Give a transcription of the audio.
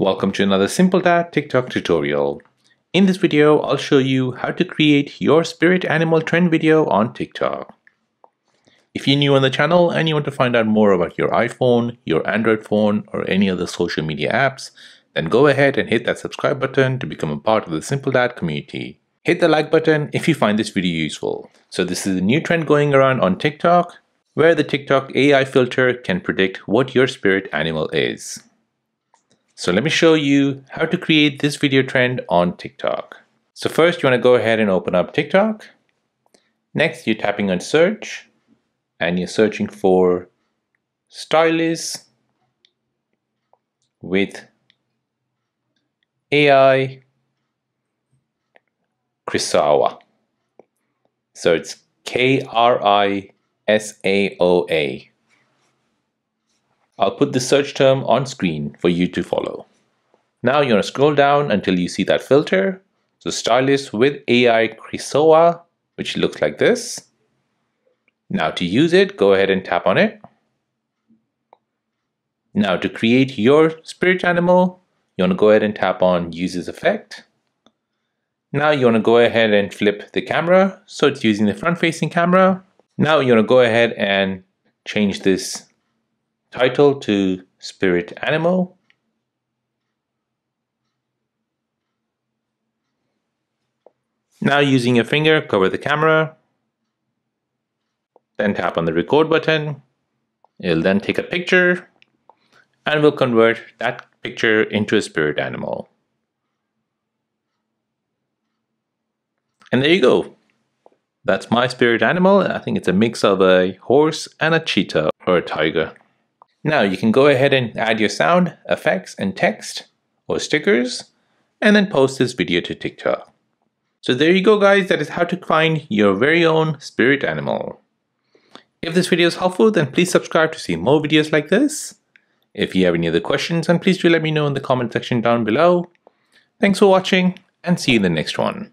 Welcome to another Simple Dad TikTok tutorial. In this video, I'll show you how to create your spirit animal trend video on TikTok. If you're new on the channel and you want to find out more about your iPhone, your Android phone, or any other social media apps, then go ahead and hit that subscribe button to become a part of the Simple Dad community. Hit the like button if you find this video useful. So this is a new trend going around on TikTok, where the TikTok AI filter can predict what your spirit animal is. So let me show you how to create this video trend on TikTok. So first you want to go ahead and open up TikTok. Next you're tapping on search and you're searching for stylist with AI Krisaoa. So it's Krisaoa. I'll put the search term on screen for you to follow. Now you want to scroll down until you see that filter. So stylist with AI Krisaoa, which looks like this. Now to use it, go ahead and tap on it. Now to create your spirit animal, you want to go ahead and tap on use this effect. Now you want to go ahead and flip the camera. So it's using the front facing camera. Now you want to go ahead and change this title to spirit animal. Now using your finger, cover the camera. Then tap on the record button. It'll then take a picture and we'll convert that picture into a spirit animal. And there you go. That's my spirit animal. I think it's a mix of a horse and a cheetah or a tiger. Now you can go ahead and add your sound, effects, and text or stickers, and then post this video to TikTok. So there you go guys, that is how to find your very own spirit animal. If this video is helpful, then please subscribe to see more videos like this. If you have any other questions, then please do let me know in the comment section down below. Thanks for watching and see you in the next one.